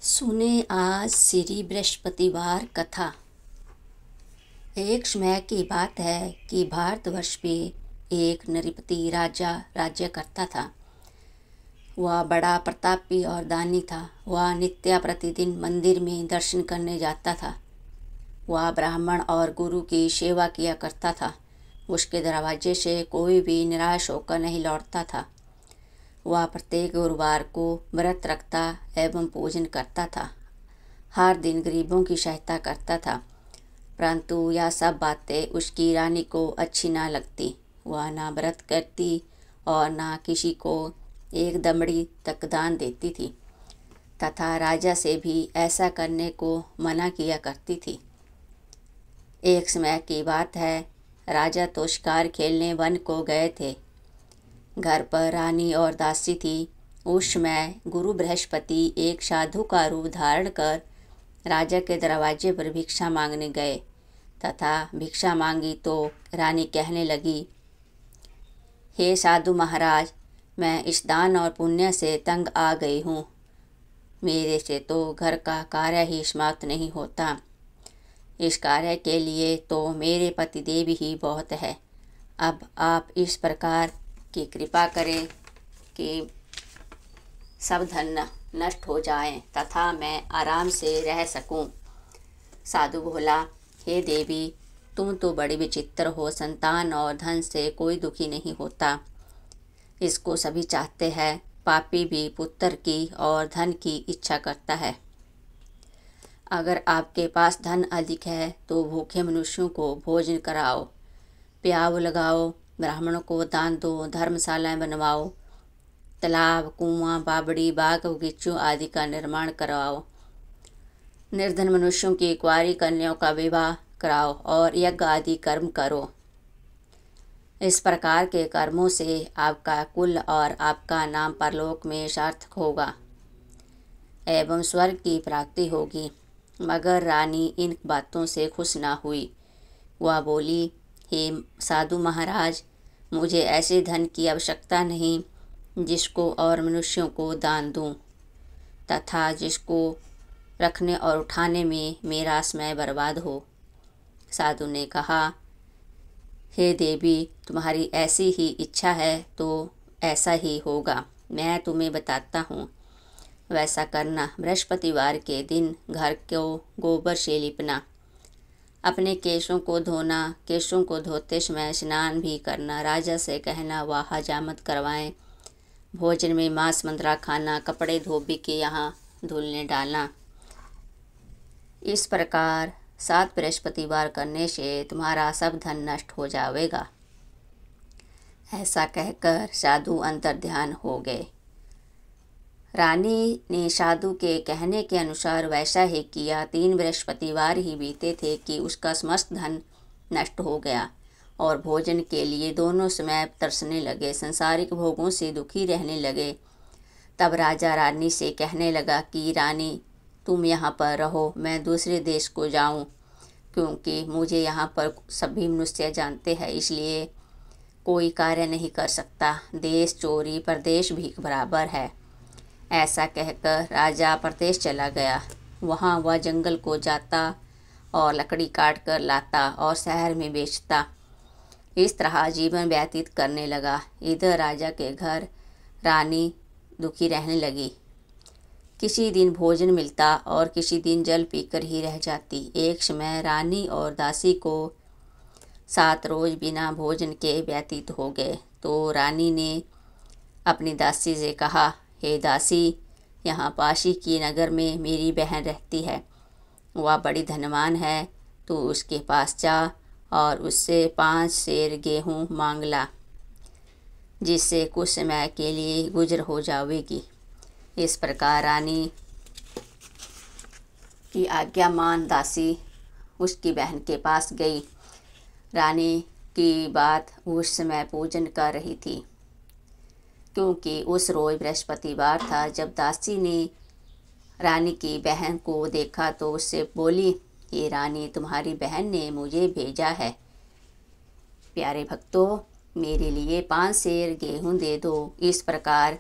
सुने आज श्री बृहस्पतिवार कथा। एक समय की बात है कि भारतवर्ष में एक नृपति राजा राज्य करता था। वह बड़ा प्रतापी और दानी था। वह नित्य प्रतिदिन मंदिर में दर्शन करने जाता था। वह ब्राह्मण और गुरु की सेवा किया करता था। उसके दरवाजे से कोई भी निराश होकर नहीं लौटता था। वह प्रत्येक गुरुवार को व्रत रखता एवं पूजन करता था। हर दिन गरीबों की सहायता करता था, परंतु यह सब बातें उसकी रानी को अच्छी ना लगती। वह ना व्रत करती और ना किसी को एक दमड़ी तक दान देती थी, तथा राजा से भी ऐसा करने को मना किया करती थी। एक समय की बात है, राजा तो शिकार खेलने वन को गए थे। घर पर रानी और दासी थी। उस समय गुरु बृहस्पति एक साधु का रूप धारण कर राजा के दरवाजे पर भिक्षा मांगने गए, तथा भिक्षा मांगी तो रानी कहने लगी, हे साधु महाराज, मैं इस दान और पुण्य से तंग आ गई हूँ। मेरे से तो घर का कार्य ही समाप्त नहीं होता। इस कार्य के लिए तो मेरे पतिदेव ही बहुत है। अब आप इस प्रकार की कृपा करें कि सब धन नष्ट हो जाएं तथा मैं आराम से रह सकूं। साधु बोला, हे देवी, तुम तो बड़ी विचित्र हो। संतान और धन से कोई दुखी नहीं होता, इसको सभी चाहते हैं। पापी भी पुत्र की और धन की इच्छा करता है। अगर आपके पास धन अधिक है तो भूखे मनुष्यों को भोजन कराओ, प्याव लगाओ, ब्राह्मणों को दान दो, धर्मशालाएं बनवाओ, तालाब, कुआं, बावड़ी, बाग बगीचों आदि का निर्माण करवाओ, निर्धन मनुष्यों की कुंवारी कन्याओं का विवाह कराओ और यज्ञ आदि कर्म करो। इस प्रकार के कर्मों से आपका कुल और आपका नाम परलोक में सार्थक होगा एवं स्वर्ग की प्राप्ति होगी। मगर रानी इन बातों से खुश ना हुई। वह बोली, हे साधु महाराज, मुझे ऐसे धन की आवश्यकता नहीं जिसको और मनुष्यों को दान दूं, तथा जिसको रखने और उठाने में मेरा समय बर्बाद हो। साधु ने कहा, हे देवी, तुम्हारी ऐसी ही इच्छा है तो ऐसा ही होगा। मैं तुम्हें बताता हूँ, वैसा करना। बृहस्पतिवार के दिन घर को गोबर से लिपना, अपने केशों को धोना, केशों को धोते समय स्नान भी करना, राजा से कहना वह हजामत करवाएं, भोजन में मांस मंद्रा खाना, कपड़े धोबी के यहाँ धुलने डालना। इस प्रकार 7 बृहस्पतिवार करने से तुम्हारा सब धन नष्ट हो जाएगा। ऐसा कहकर साधु अंतर्ध्यान हो गए। रानी ने साधु के कहने के अनुसार वैसा ही किया। 3 बृहस्पतिवार ही बीते थे कि उसका समस्त धन नष्ट हो गया और भोजन के लिए दोनों समय तरसने लगे, संसारिक भोगों से दुखी रहने लगे। तब राजा रानी से कहने लगा कि रानी, तुम यहाँ पर रहो, मैं दूसरे देश को जाऊँ, क्योंकि मुझे यहाँ पर सभी मनुष्य जानते हैं, इसलिए कोई कार्य नहीं कर सकता। देश चोरी परदेश भी बराबर है। ऐसा कहकर राजा परदेश चला गया। वहाँ वह जंगल को जाता और लकड़ी काट कर लाता और शहर में बेचता। इस तरह जीवन व्यतीत करने लगा। इधर राजा के घर रानी दुखी रहने लगी। किसी दिन भोजन मिलता और किसी दिन जल पीकर ही रह जाती। एक समय रानी और दासी को 7 रोज बिना भोजन के व्यतीत हो गए। तो रानी ने अपनी दासी से कहा, हे दासी, यहाँ पासी की नगर में मेरी बहन रहती है। वह बड़ी धनवान है, तो उसके पास जा और उससे 5 सेर गेहूँ मांग ला, जिससे कुछ समय के लिए गुजर हो जाएगी। इस प्रकार रानी की आज्ञा मान दासी उसकी बहन के पास गई। रानी की बात उस समय पूजन कर रही थी, क्योंकि उस रोज बृहस्पतिवार था। जब दासी ने रानी की बहन को देखा तो उससे बोली, ये रानी, तुम्हारी बहन ने मुझे भेजा है। प्यारे भक्तों, मेरे लिए 5 सेर गेहूँ दे दो। इस प्रकार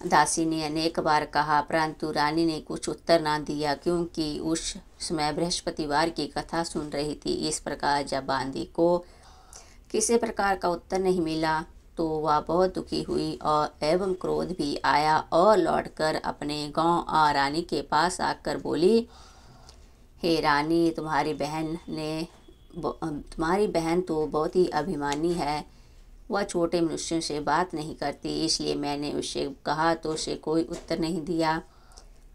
दासी ने अनेक बार कहा, परंतु रानी ने कुछ उत्तर न दिया, क्योंकि उस समय बृहस्पतिवार की कथा सुन रही थी। इस प्रकार जब बांदी को किसी प्रकार का उत्तर नहीं मिला तो वह बहुत दुखी हुई और एवं क्रोध भी आया और लौटकर अपने गांव रानी के पास आकर बोली, हे रानी, तुम्हारी बहन तो बहुत ही अभिमानी है। वह छोटे मनुष्यों से बात नहीं करती, इसलिए मैंने उससे कहा तो उसे कोई उत्तर नहीं दिया।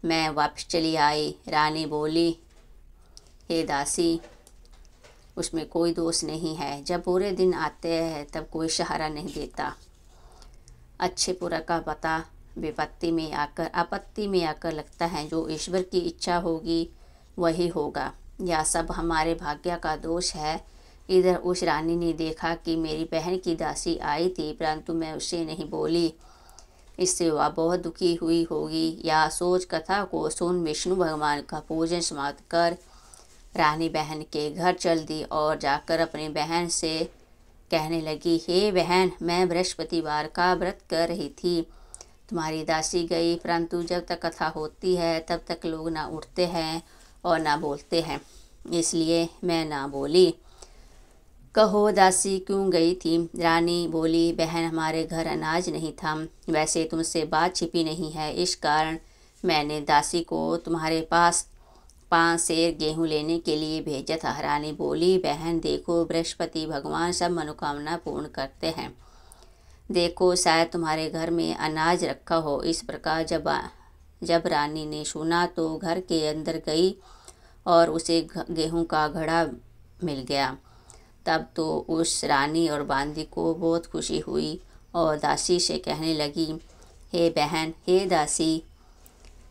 मैं वापस चली आई। रानी बोली, हे दासी, उसमें कोई दोष नहीं है। जब बुरे दिन आते हैं तब कोई सहारा नहीं देता। अच्छे बुरा का पता आपत्ति में आकर लगता है। जो ईश्वर की इच्छा होगी वही होगा। यह सब हमारे भाग्य का दोष है। इधर उस रानी ने देखा कि मेरी बहन की दासी आई थी, परंतु मैं उससे नहीं बोली। इससे वह बहुत दुखी हुई होगी। यह सोच कथा को सुन विष्णु भगवान का पूजन समाप्त कर रानी बहन के घर चल दी और जाकर अपनी बहन से कहने लगी, हे बहन, मैं बृहस्पतिवार का व्रत कर रही थी। तुम्हारी दासी गई, परंतु जब तक कथा होती है तब तक लोग ना उठते हैं और ना बोलते हैं, इसलिए मैं ना बोली। कहो दासी क्यों गई थी? रानी बोली, बहन, हमारे घर अनाज नहीं था। वैसे तुमसे बात छिपी नहीं है, इस कारण मैंने दासी को तुम्हारे पास 5 सेर गेहूँ लेने के लिए भेजा था। रानी बोली, बहन देखो, बृहस्पति भगवान सब मनोकामना पूर्ण करते हैं। देखो, शायद तुम्हारे घर में अनाज रखा हो। इस प्रकार जब रानी ने सुना तो घर के अंदर गई और उसे गेहूं का घड़ा मिल गया। तब तो उस रानी और बांदी को बहुत खुशी हुई और दासी से कहने लगी, हे बहन, हे दासी,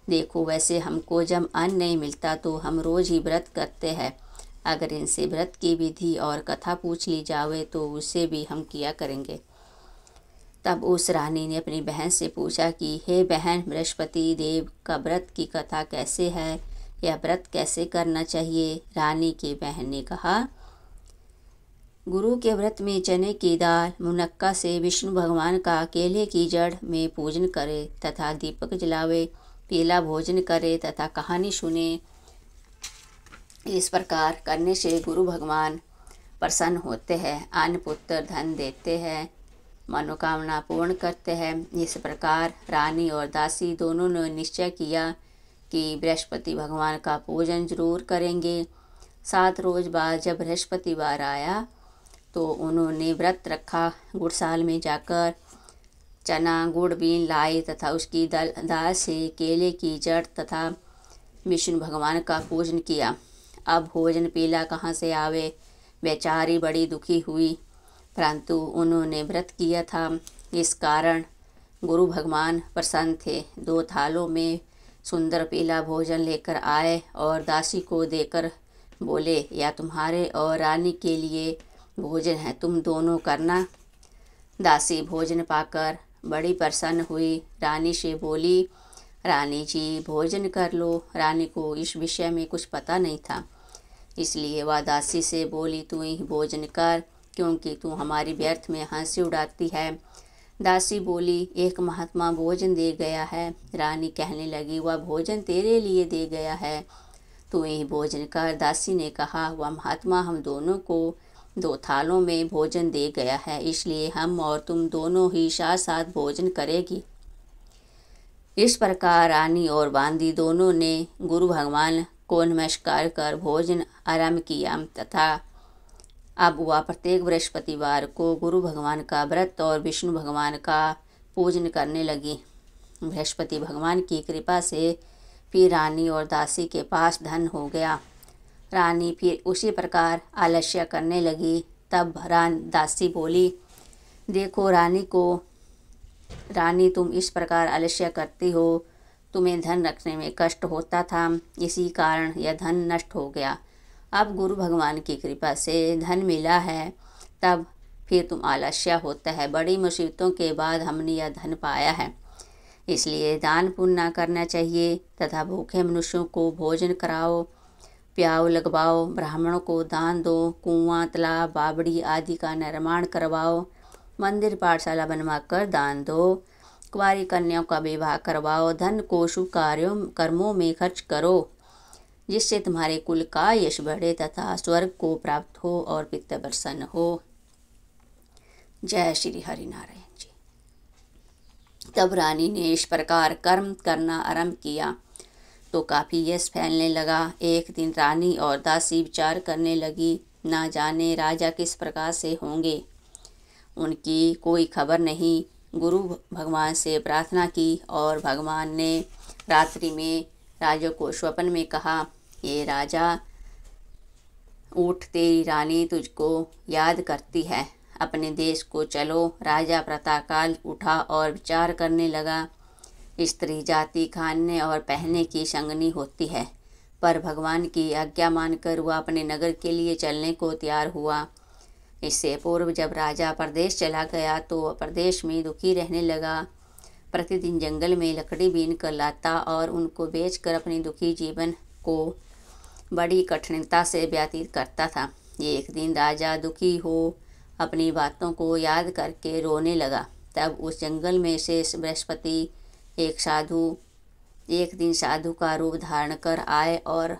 देखो, वैसे हमको जब अन्न नहीं मिलता तो हम रोज ही व्रत करते हैं। अगर इनसे व्रत की विधि और कथा पूछ ली जावे तो उसे भी हम किया करेंगे। तब उस रानी ने अपनी बहन से पूछा कि हे बहन, बृहस्पति देव का व्रत की कथा कैसे है? यह व्रत कैसे करना चाहिए? रानी की बहन ने कहा, गुरु के व्रत में चने की दाल मुनक्का से विष्णु भगवान का केले की जड़ में पूजन करे तथा दीपक जलावे, पीला भोजन करे तथा कहानी सुने। इस प्रकार करने से गुरु भगवान प्रसन्न होते हैं, अन्न पुत्र धन देते हैं, मनोकामना पूर्ण करते हैं। इस प्रकार रानी और दासी दोनों ने निश्चय किया कि बृहस्पति भगवान का पूजन जरूर करेंगे। 7 रोज बाद जब बृहस्पतिवार आया तो उन्होंने व्रत रखा। गुड़साल में जाकर चना गुड़ बीन लाई तथा उसकी दाल से केले की जड़ तथा विष्णु भगवान का पूजन किया। अब भोजन पीला कहाँ से आवे? बेचारी बड़ी दुखी हुई, परंतु उन्होंने व्रत किया था, इस कारण गुरु भगवान प्रसन्न थे। 2 थालों में सुंदर पीला भोजन लेकर आए और दासी को देकर बोले, या तुम्हारे और रानी के लिए भोजन है, तुम दोनों करना। दासी भोजन पाकर बड़ी प्रसन्न हुई। रानी से बोली, रानी जी, भोजन कर लो। रानी को इस विषय में कुछ पता नहीं था, इसलिए वह दासी से बोली, तू ही भोजन कर, क्योंकि तू हमारी व्यर्थ में हंसी उड़ाती है। दासी बोली, एक महात्मा भोजन दे गया है। रानी कहने लगी, वह भोजन तेरे लिए दे गया है, तू ही भोजन कर। दासी ने कहा, वह महात्मा हम दोनों को 2 थालों में भोजन दे गया है, इसलिए हम और तुम दोनों ही साथ साथ भोजन करेगी। इस प्रकार रानी और बांदी दोनों ने गुरु भगवान को नमस्कार कर भोजन आरंभ किया तथा अब वह प्रत्येक बृहस्पतिवार को गुरु भगवान का व्रत और विष्णु भगवान का पूजन करने लगी। बृहस्पति भगवान की कृपा से फिर रानी और दासी के पास धन हो गया। रानी फिर उसी प्रकार आलस्य करने लगी। तब दासी बोली, देखो रानी, तुम इस प्रकार आलस्य करती हो, तुम्हें धन रखने में कष्ट होता था, इसी कारण यह धन नष्ट हो गया। अब गुरु भगवान की कृपा से धन मिला है, तब फिर तुम आलस्य होता है। बड़ी मुसीबतों के बाद हमने यह धन पाया है, इसलिए दान पुण्य करना चाहिए तथा भूखे मनुष्यों को भोजन कराओ, प्याव लगवाओ, ब्राह्मणों को दान दो, कुआं, तालाब, बावड़ी आदि का निर्माण करवाओ, मंदिर पाठशाला बनवा कर दान दो, कुंवारी कन्याओं का विवाह करवाओ, धन को शुभ कर्मों में खर्च करो, जिससे तुम्हारे कुल का यश बढ़े तथा स्वर्ग को प्राप्त हो और पिता प्रसन्न हो। जय श्री हरिनारायण जी। तब रानी ने इस प्रकार कर्म करना आरंभ किया तो काफ़ी यश फैलने लगा। एक दिन रानी और दासी विचार करने लगी, ना जाने राजा किस प्रकार से होंगे, उनकी कोई खबर नहीं। गुरु भगवान से प्रार्थना की और भगवान ने रात्रि में राजा को स्वप्न में कहा, ये राजा उठ, तेरी रानी तुझको याद करती है, अपने देश को चलो। राजा प्रातःकाल उठा और विचार करने लगा, स्त्री जाति खाने और पहनने की संगनी होती है, पर भगवान की आज्ञा मानकर वह अपने नगर के लिए चलने को तैयार हुआ। इससे पूर्व जब राजा प्रदेश चला गया तो वह प्रदेश में दुखी रहने लगा। प्रतिदिन जंगल में लकड़ी बीन कर लाता और उनको बेचकर अपने दुखी जीवन को बड़ी कठिनता से व्यतीत करता था। एक दिन राजा दुखी हो अपनी बातों को याद करके रोने लगा। तब उस जंगल में से बृहस्पति एक दिन साधु का रूप धारण कर आए और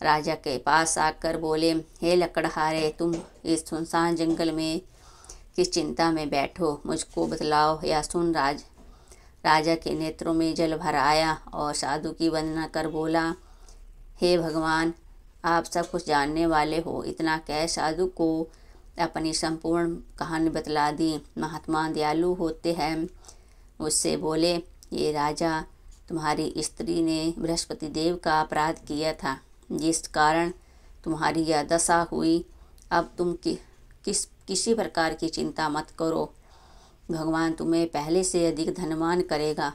राजा के पास आकर बोले, हे लकड़हारे, तुम इस सुनसान जंगल में किस चिंता में बैठो, मुझको बतलाओ या सुन। राजा के नेत्रों में जल भर आया और साधु की वंदना कर बोला, हे भगवान, आप सब कुछ जानने वाले हो। इतना कह साधु को अपनी संपूर्ण कहानी बतला दी। महात्मा दयालु होते हैं, उससे बोले, ये राजा, तुम्हारी स्त्री ने बृहस्पति देव का अपराध किया था, जिस कारण तुम्हारी यह दशा हुई। अब तुम किसी प्रकार की चिंता मत करो, भगवान तुम्हें पहले से अधिक धनवान करेगा।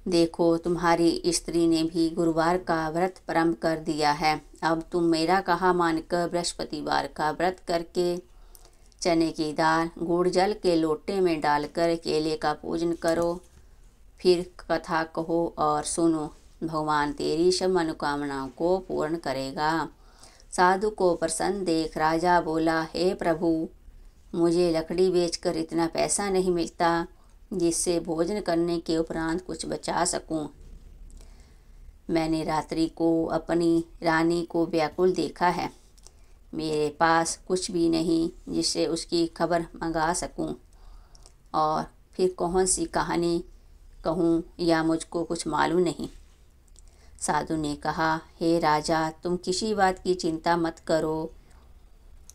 देखो, तुम्हारी स्त्री ने भी गुरुवार का व्रत प्रारंभ कर दिया है। अब तुम मेरा कहा मानकर बृहस्पतिवार का व्रत करके चने की दाल गुड़ जल के लोटे में डालकर केले का पूजन करो, फिर कथा कहो और सुनो, भगवान तेरी सब मनोकामनाओं को पूर्ण करेगा। साधु को प्रसन्न देख राजा बोला, हे प्रभु, मुझे लकड़ी बेचकर इतना पैसा नहीं मिलता जिससे भोजन करने के उपरांत कुछ बचा सकूं। मैंने रात्रि को अपनी रानी को व्याकुल देखा है, मेरे पास कुछ भी नहीं जिससे उसकी खबर मंगा सकूं, और फिर कौन सी कहानी कहूं या मुझको कुछ मालूम नहीं। साधु ने कहा, हे राजा, तुम किसी बात की चिंता मत करो।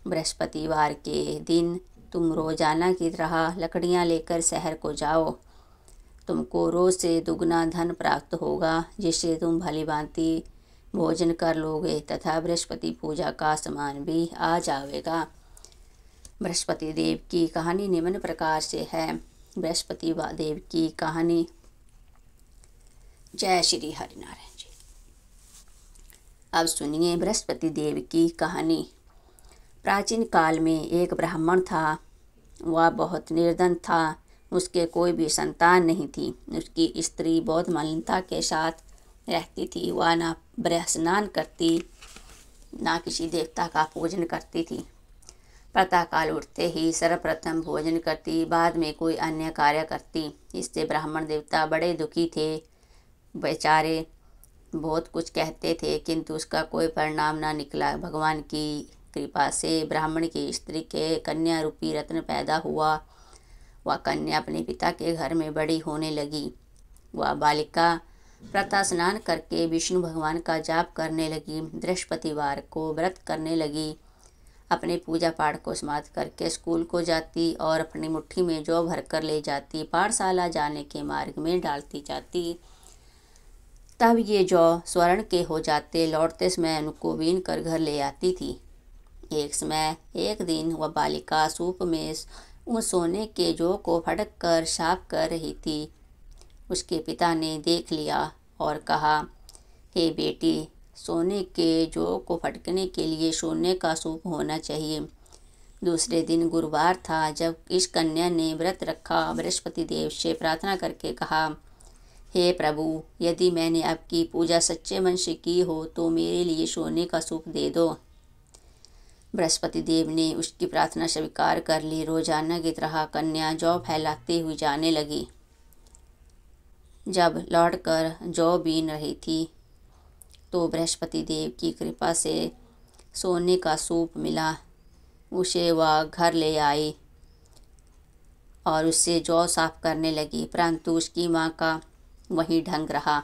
बृहस्पतिवार के दिन तुम रोजाना की तरह लकड़ियां लेकर शहर को जाओ। तुमको रोज से दुगना धन प्राप्त होगा, जिससे तुम भलीभांति भोजन कर लोगे तथा बृहस्पति पूजा का सामान भी आ जाएगा। बृहस्पति देव की कहानी निम्न प्रकार से है। बृहस्पति देव की कहानी। जय श्री हरिनारायण जी। अब सुनिए बृहस्पति देव की कहानी। प्राचीन काल में एक ब्राह्मण था। वह बहुत निर्धन था, उसके कोई भी संतान नहीं थी। उसकी स्त्री बहुत मलिनता के साथ रहती थी। वह ना ब्रह्म स्नान करती, ना किसी देवता का पूजन करती थी। प्रातःकाल उठते ही सर्वप्रथम भोजन करती, बाद में कोई अन्य कार्य करती। इससे ब्राह्मण देवता बड़े दुखी थे। बेचारे बहुत कुछ कहते थे, किंतु उसका कोई परिणाम ना निकला। भगवान की कृपा से ब्राह्मण की स्त्री के कन्या रूपी रत्न पैदा हुआ। वह कन्या अपने पिता के घर में बड़ी होने लगी। वह बालिका प्रातः स्नान करके विष्णु भगवान का जाप करने लगी, बृहस्पतिवार को व्रत करने लगी, अपने पूजा पाठ को समाप्त करके स्कूल को जाती और अपनी मुट्ठी में जौ भर कर ले जाती, पाठशाला जाने के मार्ग में डालती जाती। तब ये जौ स्वर्ण के हो जाते। लौटते समय उनको बीन कर घर ले आती थी। एक दिन वह बालिका सूप में उस सोने के जौ को फटक कर साफ कर रही थी। उसके पिता ने देख लिया और कहा, हे बेटी, सोने के जौ को फटकने के लिए सोने का सूप होना चाहिए। दूसरे दिन गुरुवार था। जब इस कन्या ने व्रत रखा, बृहस्पति देव से प्रार्थना करके कहा, हे प्रभु, यदि मैंने आपकी पूजा सच्चे मन से की हो तो मेरे लिए सोने का सूप दे दो। बृहस्पति देव ने उसकी प्रार्थना स्वीकार कर ली। रोजाना की तरह कन्या जौ फैलाती हुई जाने लगी। जब लौटकर जौ बीन रही थी तो बृहस्पति देव की कृपा से सोने का सूप मिला। उसे वह घर ले आई और उससे जौ साफ करने लगी, परंतु उसकी माँ का वही ढंग रहा।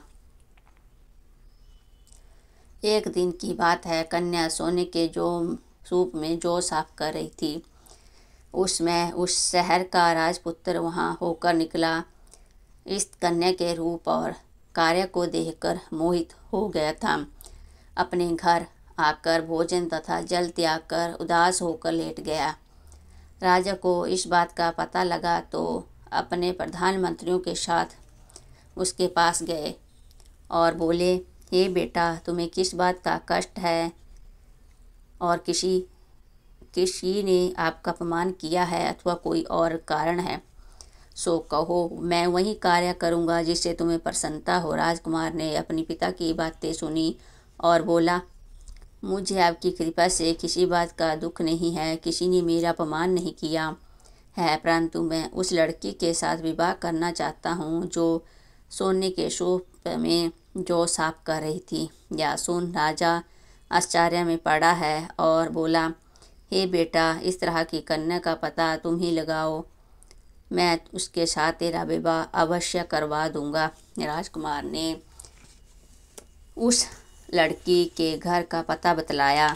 एक दिन की बात है, कन्या सोने के सूप में जौ साफ कर रही थी। उसमें उस शहर का राजपुत्र वहाँ होकर निकला। इस कन्या के रूप और कार्य को देखकर मोहित हो गया था। अपने घर आकर भोजन तथा जल त्याग कर उदास होकर लेट गया। राजा को इस बात का पता लगा तो अपने प्रधानमंत्रियों के साथ उसके पास गए और बोले, हे बेटा, तुम्हें किस बात का कष्ट है और किसी ने आपका अपमान किया है अथवा कोई और कारण है, सो कहो, मैं वही कार्य करूँगा जिससे तुम्हें प्रसन्नता हो। राजकुमार ने अपने पिता की बातें सुनी और बोला, मुझे आपकी कृपा से किसी बात का दुख नहीं है, किसी ने मेरा अपमान नहीं किया है, परंतु मैं उस लड़की के साथ विवाह करना चाहता हूँ जो सोने के सूप में जौ साफ कर रही थी। यह सुन राजा आश्चर्य में पड़ा है और बोला, हे बेटा, इस तरह की कन्या का पता तुम ही लगाओ, मैं उसके साथ तेरा विवाह अवश्य करवा दूंगा। राजकुमार ने उस लड़की के घर का पता बतलाया।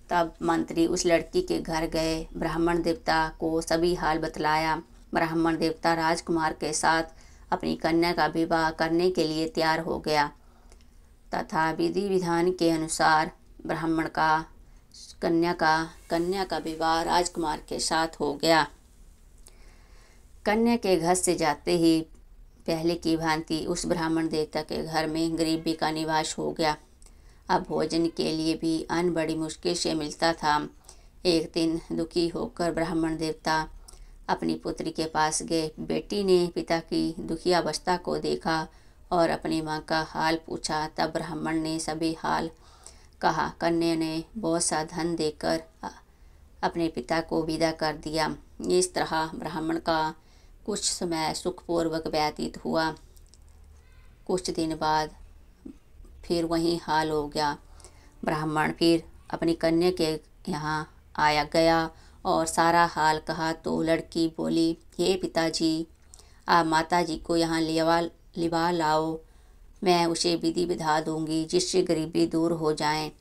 तब मंत्री उस लड़की के घर गए, ब्राह्मण देवता को सभी हाल बतलाया। ब्राह्मण देवता राजकुमार के साथ अपनी कन्या का विवाह करने के लिए तैयार हो गया तथा विधि विधान के अनुसार ब्राह्मण का कन्या का विवाह राजकुमार के साथ हो गया। कन्या के घर से जाते ही पहले की भांति उस ब्राह्मण देवता के घर में गरीबी का निवास हो गया। अब भोजन के लिए भी अन्न बड़ी मुश्किल से मिलता था। एक दिन दुखी होकर ब्राह्मण देवता अपनी पुत्री के पास गए। बेटी ने पिता की दुखी अवस्था को देखा और अपनी माँ का हाल पूछा। तब ब्राह्मण ने सभी हाल कहा। कन्या ने बहुत सा धन देकर अपने पिता को विदा कर दिया। इस तरह ब्राह्मण का कुछ समय सुखपूर्वक व्यतीत हुआ। कुछ दिन बाद फिर वही हाल हो गया। ब्राह्मण फिर अपनी कन्या के यहाँ आया गया और सारा हाल कहा तो लड़की बोली, हे पिताजी, आप माताजी को यहाँ लिवा लाओ, मैं उसे विधि विधा दूंगी जिससे गरीबी दूर हो जाए।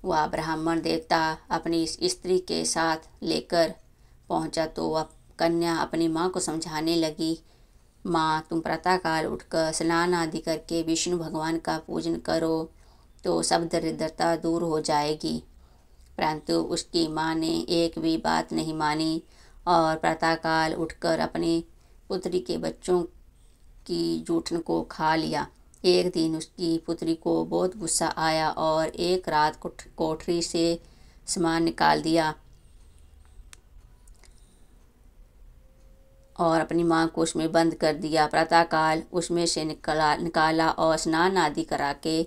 वह ब्राह्मण देवता अपनी स्त्री के साथ लेकर पहुँचा तो वह कन्या अपनी माँ को समझाने लगी, माँ, तुम प्रातःकाल उठकर स्नान आदि करके विष्णु भगवान का पूजन करो तो सब दरिद्रता दूर हो जाएगी। परंतु उसकी माँ ने एक भी बात नहीं मानी और प्रातःकाल उठकर अपनी पुत्री के बच्चों की जूठन को खा लिया। एक दिन उसकी पुत्री को बहुत गुस्सा आया और एक रात कोठरी से सामान निकाल दिया और अपनी माँ को उसमें बंद कर दिया। प्रातःकाल उसमें से निकाला और स्नान आदि करा के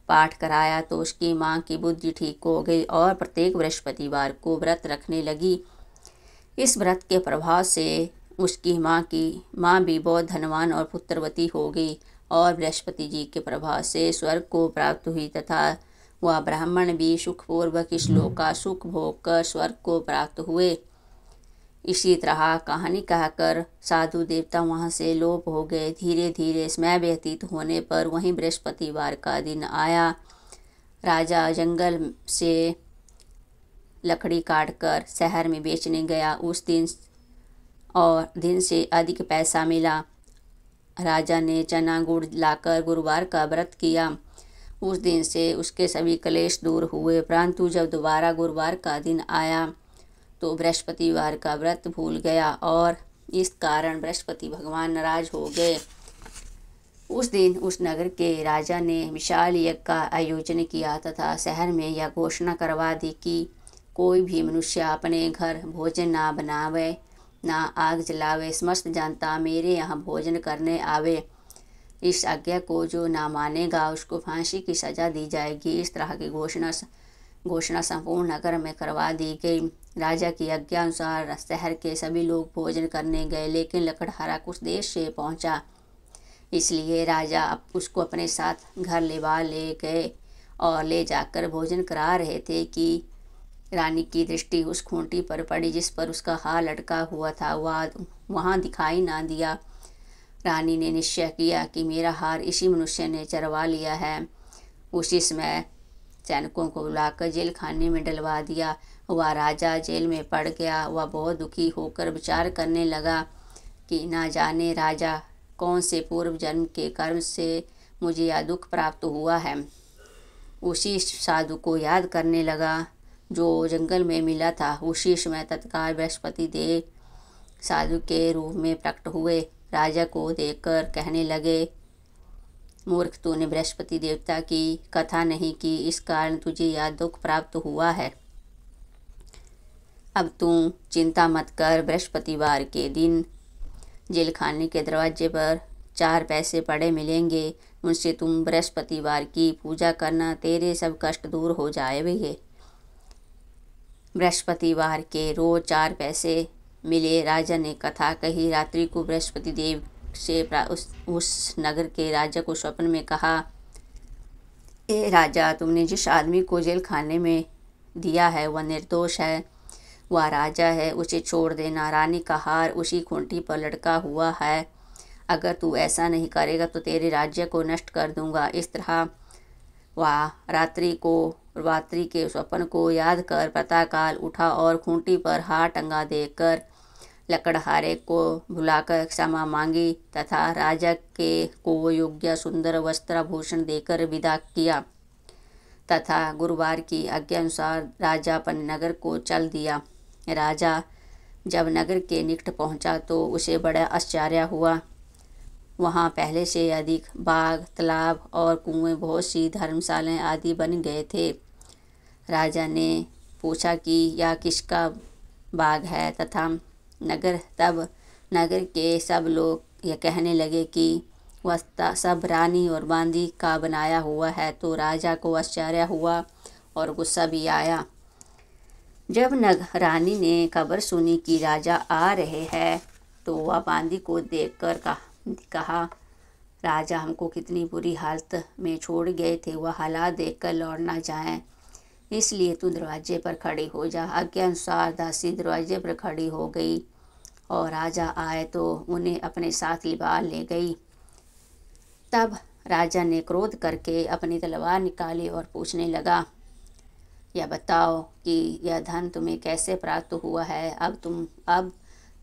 पाठ कराया तो उसकी माँ की बुद्धि ठीक हो गई और प्रत्येक बृहस्पतिवार को व्रत रखने लगी। इस व्रत के प्रभाव से उसकी माँ भी बहुत धनवान और पुत्रवती हो गई और बृहस्पति जी के प्रभाव से स्वर्ग को प्राप्त हुई तथा वह ब्राह्मण भी सुखपूर्वक इस लोक का सुख भोग कर स्वर्ग को प्राप्त हुए। इसी तरह कहानी कहकर साधु देवता वहाँ से लोप हो गए। धीरे धीरे समय व्यतीत होने पर वहीं बृहस्पतिवार का दिन आया। राजा जंगल से लकड़ी काटकर शहर में बेचने गया। उस दिन से अधिक पैसा मिला। राजा ने चना गुड़ लाकर गुरुवार का व्रत किया। उस दिन से उसके सभी क्लेश दूर हुए। परंतु जब दोबारा गुरुवार का दिन आया तो बृहस्पतिवार का व्रत भूल गया और इस कारण बृहस्पति भगवान नाराज हो गए। उस दिन उस नगर के राजा ने विशाल यज्ञ का आयोजन किया तथा शहर में यह घोषणा करवा दी कि कोई भी मनुष्य अपने घर भोजन ना बनावे, ना आग जलावे, समस्त जनता मेरे यहाँ भोजन करने आवे। इस आज्ञा को जो ना मानेगा उसको फांसी की सज़ा दी जाएगी। इस तरह की घोषणा घोषणा संपूर्ण नगर में करवा दी गई। राजा की आज्ञा अनुसार शहर के सभी लोग भोजन करने गए, लेकिन लकड़हारा कुछ देर से पहुंचा, इसलिए राजा उसको अपने साथ घर ले गए और ले जाकर भोजन करा रहे थे कि रानी की दृष्टि उस खूंटी पर पड़ी जिस पर उसका हार लटका हुआ था। वह वहाँ दिखाई ना दिया। रानी ने निश्चय किया कि मेरा हार इसी मनुष्य ने चरवा लिया है। उसी समय सैनिकों को बुलाकर जेल खाने में डलवा दिया। वह राजा जेल में पड़ गया। वह बहुत दुखी होकर विचार करने लगा कि ना जाने राजा कौन से पूर्व जन्म के कर्म से मुझे यह दुख प्राप्त हुआ है। उसी साधु को याद करने लगा जो जंगल में मिला था। उसी समय तत्काल बृहस्पति देव साधु के रूप में प्रकट हुए। राजा को देखकर कहने लगे, मूर्ख, तूने बृहस्पति देवता की कथा नहीं की, इस कारण तुझे यह दुख प्राप्त हुआ है। अब तू चिंता मत कर। बृहस्पतिवार के दिन जेल खाने के दरवाजे पर 4 पैसे पड़े मिलेंगे, उनसे तुम बृहस्पतिवार की पूजा करना, तेरे सब कष्ट दूर हो जाएंगे। बृहस्पतिवार के रोज 4 पैसे मिले। राजा ने कथा कही। रात्रि को बृहस्पति देव से उस नगर के राजा को स्वप्न में कहा, ए राजा, तुमने जिस आदमी को जेल खाने में दिया है वह निर्दोष है, वह राजा है, उसे छोड़ देना। रानी का हार उसी खूंटी पर लटका हुआ है। अगर तू ऐसा नहीं करेगा तो तेरे राज्य को नष्ट कर दूंगा। इस तरह वह रात्रि के स्वप्न को याद कर प्रातःकाल उठा और खूंटी पर हार टंगा देकर लकड़हारे को बुलाकर क्षमा मांगी तथा राजा को योग्य सुंदर वस्त्राभूषण देकर विदा किया तथा गुरुवार की आज्ञा अनुसार राजा अपने नगर को चल दिया। राजा जब नगर के निकट पहुंचा तो उसे बड़ा आश्चर्य हुआ। वहाँ पहले से अधिक बाग, तालाब और कुएं, बहुत सी धर्मशालाएं आदि बन गए थे। राजा ने पूछा कि यह किसका बाग है तथा तब नगर के सब लोग यह कहने लगे कि वह सब रानी और बांदी का बनाया हुआ है। तो राजा को आश्चर्य हुआ और गुस्सा भी आया। जब रानी ने खबर सुनी कि राजा आ रहे हैं तो वह बांदी को देखकर कहा, राजा हमको कितनी बुरी हालत में छोड़ गए थे, वह हालात देखकर लौट ना जाएं, इसलिए तू दरवाजे पर खड़ी हो जा। आज्ञा अनुसार दासी दरवाजे पर खड़ी हो गई और राजा आए तो उन्हें अपने साथ लिबा ले गई। तब राजा ने क्रोध करके अपनी तलवार निकाली और पूछने लगा, यह बताओ कि यह धन तुम्हें कैसे प्राप्त हुआ है।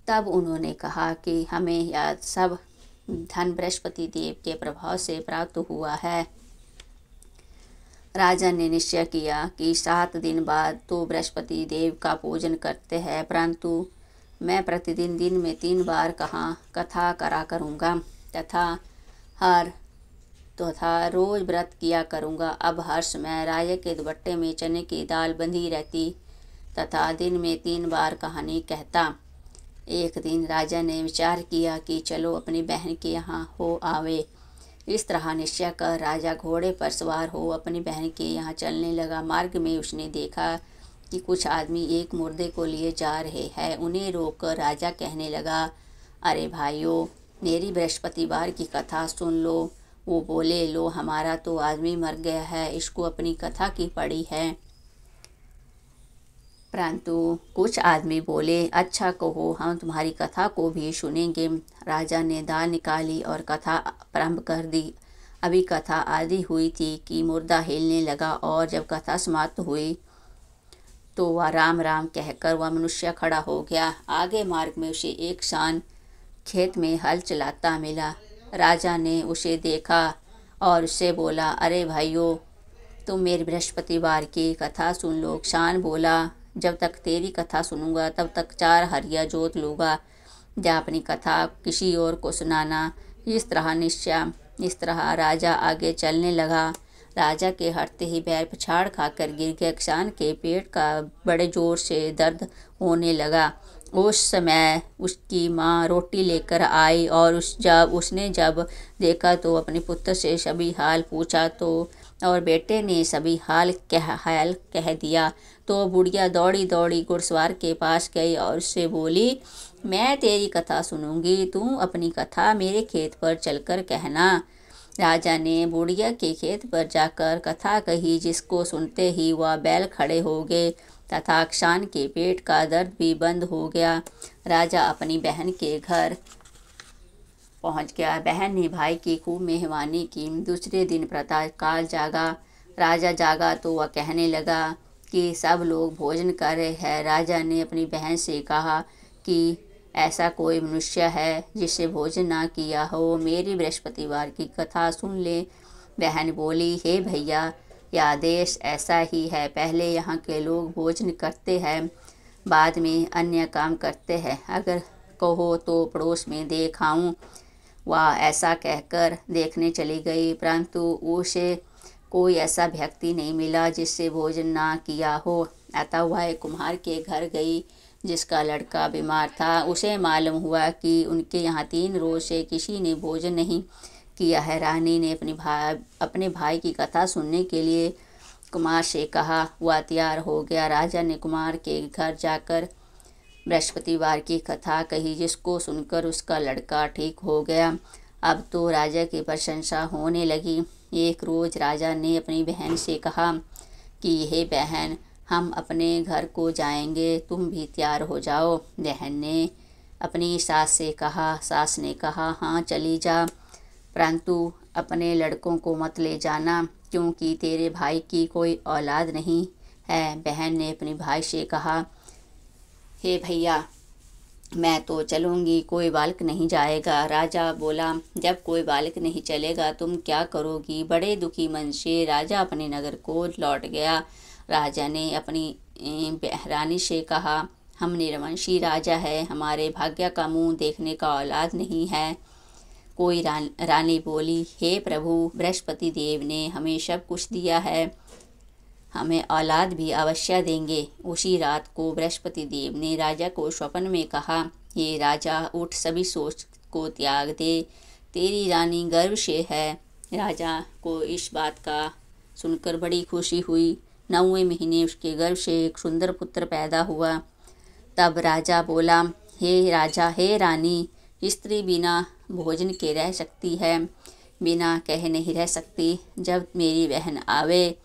तब उन्होंने कहा कि हमें यह सब धन बृहस्पति देव के प्रभाव से प्राप्त हुआ है। राजा ने निश्चय किया कि 7 दिन बाद तो बृहस्पति देव का पूजन करते हैं, परंतु मैं प्रतिदिन दिन में 3 बार कथा करा करूँगा तथा रोज व्रत किया करूँगा। अब हर समय राजा के दुपट्टे में चने की दाल बंधी रहती तथा दिन में 3 बार कहानी कहता। एक दिन राजा ने विचार किया कि चलो अपनी बहन के यहाँ हो आवे। इस तरह निश्चय कर राजा घोड़े पर सवार हो अपनी बहन के यहाँ चलने लगा। मार्ग में उसने देखा कि कुछ आदमी एक मुर्दे को लिए जा रहे हैं। उन्हें रोककर राजा कहने लगा, अरे भाइयों, मेरी बृहस्पतिवार की कथा सुन लो। वो बोले, लो, हमारा तो आदमी मर गया है, इसको अपनी कथा की पड़ी है। परंतु कुछ आदमी बोले, अच्छा कहो, हम तुम्हारी कथा को भी सुनेंगे। राजा ने दाल निकाली और कथा प्रारंभ कर दी। अभी कथा आदि हुई थी कि मुर्दा हिलने लगा और जब कथा समाप्त हुई तो वह राम राम कहकर वह मनुष्य खड़ा हो गया। आगे मार्ग में उसे एक किसान खेत में हल चलाता मिला। राजा ने उसे देखा और उससे बोला, अरे भाइयों, तुम मेरी बृहस्पतिवार की कथा सुन लो। किसान बोला, जब तक तेरी कथा सुनूंगा तब तक 4 हरिया जोत लूँगा, जा अपनी कथा किसी और को सुनाना। इस तरह राजा आगे चलने लगा। राजा के हटते ही पैर पछाड़ खाकर गिर गया। किसान के पेट का बड़े जोर से दर्द होने लगा। उस समय उसकी माँ रोटी लेकर आई और उसने जब देखा तो अपने पुत्र से सभी हाल पूछा तो और बेटे ने सभी हाल कह दिया। तो बुढ़िया दौड़ी दौड़ी घुड़सवार के पास गई और उससे बोली, मैं तेरी कथा सुनूंगी, तू अपनी कथा मेरे खेत पर चलकर कहना। राजा ने बुढ़िया के खेत पर जाकर कथा कही, जिसको सुनते ही वह बैल खड़े हो गए तथा किसान के पेट का दर्द भी बंद हो गया। राजा अपनी बहन के घर पहुंच गया। बहन ने भाई की खूब मेहमानी की। दूसरे दिन प्रातःकाल जागा। राजा जागा तो वह कहने लगा कि सब लोग भोजन कर रहे हैं। राजा ने अपनी बहन से कहा कि ऐसा कोई मनुष्य है जिससे भोजन ना किया हो, मेरी बृहस्पतिवार की कथा सुन ले। बहन बोली, हे भैया, यह देश ऐसा ही है, पहले यहाँ के लोग भोजन करते हैं, बाद में अन्य काम करते हैं, अगर कहो तो पड़ोस में देख आऊँ। वह ऐसा कहकर देखने चली गई, परंतु उसे कोई ऐसा व्यक्ति नहीं मिला जिससे भोजन ना किया हो। अतः वह एक कुम्हार के घर गई जिसका लड़का बीमार था। उसे मालूम हुआ कि उनके यहाँ 3 रोज से किसी ने भोजन नहीं किया है। रानी ने अपने भाई की कथा सुनने के लिए कुम्हार से कहा। वह तैयार हो गया। राजा ने कुम्हार के घर जाकर बृहस्पतिवार की कथा कही, जिसको सुनकर उसका लड़का ठीक हो गया। अब तो राजा की प्रशंसा होने लगी। एक रोज राजा ने अपनी बहन से कहा कि हे बहन, हम अपने घर को जाएंगे, तुम भी तैयार हो जाओ। बहन ने अपनी सास से कहा। सास ने कहा, हाँ चली जा, परंतु अपने लड़कों को मत ले जाना, क्योंकि तेरे भाई की कोई औलाद नहीं है। बहन ने अपने भाई से कहा, हे भैया, मैं तो चलूँगी, कोई बालक नहीं जाएगा। राजा बोला, जब कोई बालक नहीं चलेगा तुम क्या करोगी। बड़े दुखी मन से राजा अपने नगर को लौट गया। राजा ने अपनी रानी से कहा, हम निर्वंशी राजा है, हमारे भाग्य का मुंह देखने का औलाद नहीं है। कोई रानी बोली, हे प्रभु, बृहस्पति देव ने हमें सब कुछ दिया है, हमें औलाद भी अवश्य देंगे। उसी रात को बृहस्पति देव ने राजा को स्वप्न में कहा, ये राजा, उठ, सभी सोच को त्याग दे, तेरी रानी गर्भ से है। राजा को इस बात का सुनकर बड़ी खुशी हुई। 9वें महीने उसके गर्भ से एक सुंदर पुत्र पैदा हुआ। तब राजा बोला, हे राजा, हे रानी, स्त्री बिना भोजन के रह सकती है, बिना कहे नहीं रह सकती। जब मेरी बहन आवे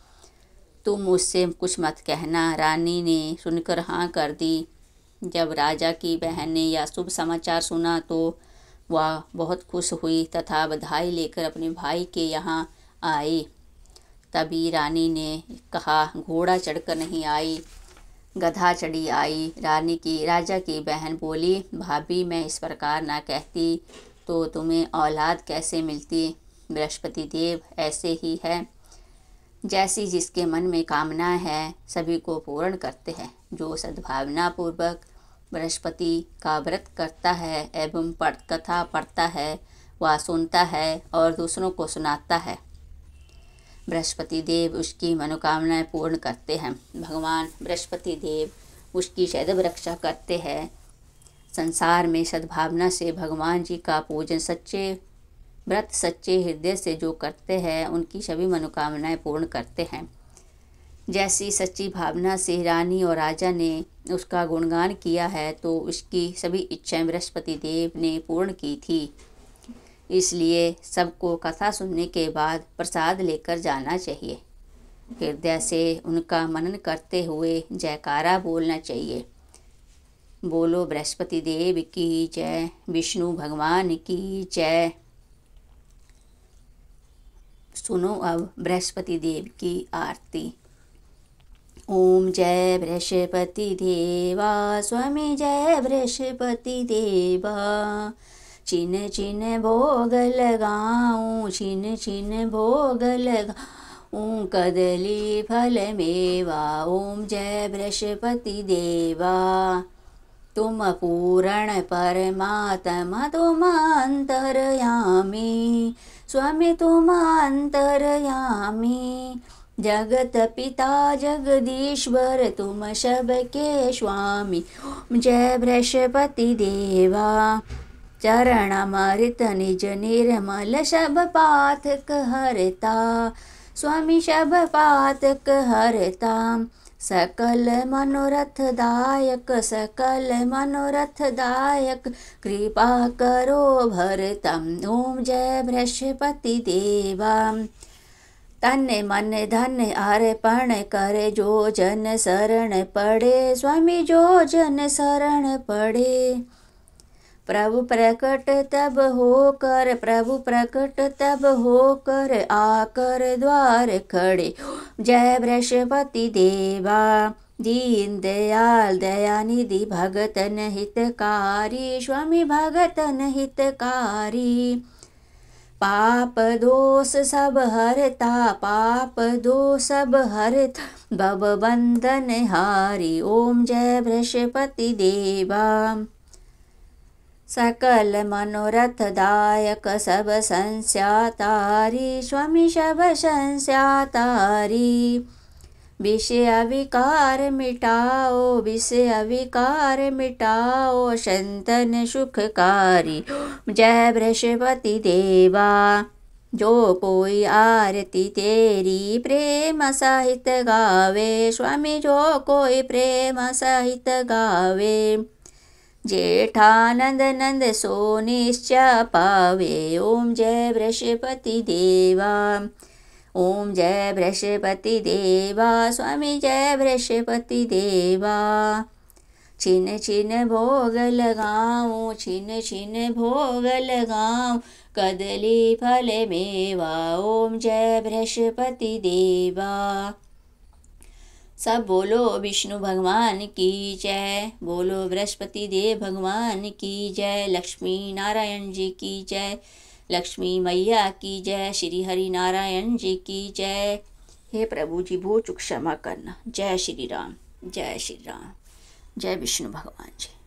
तुम मुझसे कुछ मत कहना। रानी ने सुनकर हाँ कर दी। जब राजा की बहन ने यह शुभ समाचार सुना तो वह बहुत खुश हुई तथा बधाई लेकर अपने भाई के यहाँ आई। तभी रानी ने कहा, घोड़ा चढ़कर नहीं आई, गधा चढ़ी आई। राजा की बहन बोली, भाभी, मैं इस प्रकार ना कहती तो तुम्हें औलाद कैसे मिलती। बृहस्पति देव ऐसे ही है, जैसी जिसके मन में कामना है सभी को पूर्ण करते हैं। जो सद्भावना पूर्वक बृहस्पति का व्रत करता है एवं कथा पढ़ता है, वह सुनता है और दूसरों को सुनाता है, बृहस्पति देव उसकी मनोकामनाएं पूर्ण करते हैं। भगवान बृहस्पति देव उसकी सदैव रक्षा करते हैं। संसार में सद्भावना से भगवान जी का पूजन सच्चे व्रत सच्चे हृदय से जो करते हैं उनकी सभी मनोकामनाएं पूर्ण करते हैं। जैसी सच्ची भावना से रानी और राजा ने उसका गुणगान किया है तो उसकी सभी इच्छाएं बृहस्पति देव ने पूर्ण की थी। इसलिए सबको कथा सुनने के बाद प्रसाद लेकर जाना चाहिए। हृदय से उनका मनन करते हुए जयकारा बोलना चाहिए। बोलो बृहस्पति देव की जय, विष्णु भगवान की जय। सुनो अब बृहस्पति देव की आरती। ओम जय बृहस्पति देवा, स्वामी जय बृहस्पति देवा। छिन छिन भोग लगाऊं, छिन छिन भोग लगाऊं, कदली फल मेवा। ओम जय बृहस्पति देवा। तुम पूर्ण परमात्मा, तुम अंतर्यामी, स्वामी तुम अंतर्यामी। जगत पिता जगदीश्वर, तुम सबके स्वामी। जय बृहस्पति देवा। चरण अमृत निज निर्मल, सब पातक हरता। स्वामी शब पातक हरताम, सकल मनोरथ दायक, सकल मनोरथ दायक, कृपा करो भरतम। ओम जय बृहस्पति देवा। तन मन धन अर्पण करे, जो जन शरण पड़े, स्वामी जो जन शरण पड़े। प्रभु प्रकट तब होकर, प्रभु प्रकट तब होकर, आकर द्वार खड़े। जय बृहस्पति देवा। दीन दयाल दयानिधि भगतन हितकारी, स्वामी भगतन हितकारी। पाप दोष सब हरता, पाप दोष सब हरता, भव बंधन हारी। ओम जय बृहस्पति देवा। सकल मनोरथ दायक, सब संस्यातारी, स्वामी सब संस्यातारी। विषय विकार मिटाओ, विषय विकार मिटाओ, संतन सुखकारी। जय बृहस्पति देवा। जो कोई आरती तेरी प्रेम सहित गावे, स्वामी जो कोई प्रेम सहित गावे, जेठानंद नंद सो निश्चय पावे। ओम जय बृहस्पति देवा। ओम जय बृहस्पति देवा, स्वामी जय बृहस्पति देवा। छिन छिन भोग लगाऊं, छिन छिन भोग लगाऊं, कदली फल मेवा। ओम जय बृहस्पति देवा। सब बोलो विष्णु भगवान की जय, बोलो बृहस्पति देव भगवान की जय, लक्ष्मी नारायण जी की जय, लक्ष्मी मैया की जय, श्री हरि नारायण जी की जय। हे प्रभु जी भूल चूक क्षमा करना। जय श्री राम, जय श्री राम, जय विष्णु भगवान जी।